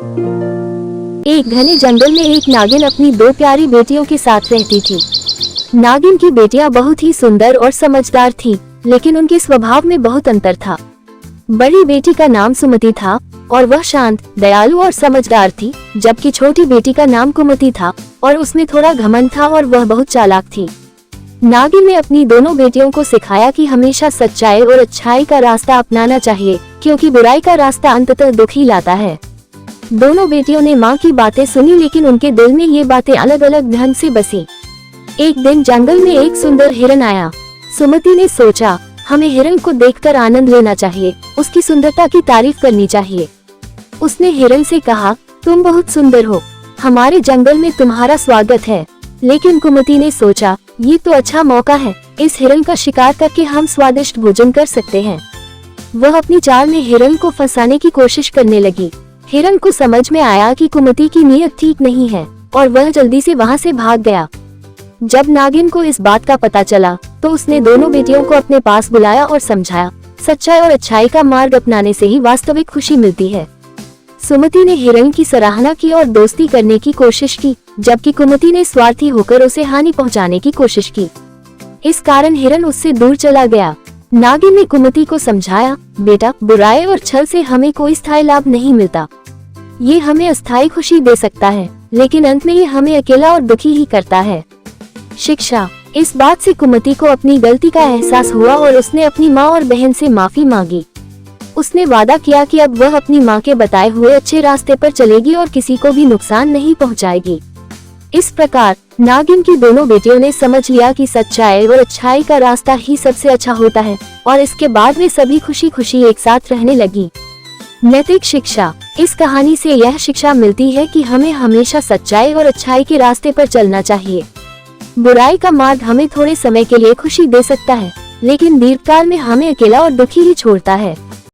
एक घने जंगल में एक नागिन अपनी दो प्यारी बेटियों के साथ रहती थी। नागिन की बेटियां बहुत ही सुंदर और समझदार थीं, लेकिन उनके स्वभाव में बहुत अंतर था। बड़ी बेटी का नाम सुमति था और वह शांत, दयालु और समझदार थी, जबकि छोटी बेटी का नाम कुमति था और उसमें थोड़ा घमंड था और वह बहुत चालाक थी। नागिन ने अपनी दोनों बेटियों को सिखाया कि हमेशा सच्चाई और अच्छाई का रास्ता अपनाना चाहिए, क्योंकि बुराई का रास्ता अंततः दुख ही लाता है। दोनों बेटियों ने माँ की बातें सुनी, लेकिन उनके दिल में ये बातें अलग अलग ढंग से बसी। एक दिन जंगल में एक सुंदर हिरन आया। सुमति ने सोचा, हमें हिरन को देखकर आनंद लेना चाहिए, उसकी सुंदरता की तारीफ करनी चाहिए। उसने हिरन से कहा, तुम बहुत सुंदर हो, हमारे जंगल में तुम्हारा स्वागत है। लेकिन कुमति ने सोचा, ये तो अच्छा मौका है, इस हिरन का शिकार करके हम स्वादिष्ट भोजन कर सकते हैं। वह अपनी चाल में हिरन को फंसाने की कोशिश करने लगी। हिरन को समझ में आया कि कुमति की नीयत ठीक नहीं है और वह जल्दी से वहां से भाग गया। जब नागिन को इस बात का पता चला तो उसने दोनों बेटियों को अपने पास बुलाया और समझाया, सच्चाई और अच्छाई का मार्ग अपनाने से ही वास्तविक खुशी मिलती है। सुमति ने हिरन की सराहना की और दोस्ती करने की कोशिश की, जबकि कुमति ने स्वार्थी होकर उसे हानि पहुंचाने की कोशिश की। इस कारण हिरन उससे दूर चला गया। नागिन ने कुमति को समझाया, बेटा, बुराई और छल से हमें कोई स्थायी लाभ नहीं मिलता। ये हमें अस्थायी खुशी दे सकता है, लेकिन अंत में ये हमें अकेला और दुखी ही करता है। शिक्षा। इस बात से कुमति को अपनी गलती का एहसास हुआ और उसने अपनी माँ और बहन से माफी मांगी। उसने वादा किया कि अब वह अपनी माँ के बताए हुए अच्छे रास्ते पर चलेगी और किसी को भी नुकसान नहीं पहुँचाएगी। इस प्रकार नागिन की दोनों बेटियों ने समझ लिया कि सच्चाई और अच्छाई का रास्ता ही सबसे अच्छा होता है और इसके बाद वे सभी खुशी खुशी एक साथ रहने लगी। नैतिक शिक्षा। इस कहानी से यह शिक्षा मिलती है कि हमें हमेशा सच्चाई और अच्छाई के रास्ते पर चलना चाहिए। बुराई का मार्ग हमें थोड़े समय के लिए खुशी दे सकता है, लेकिन दीर्घकाल में हमें अकेला और दुखी ही छोड़ता है।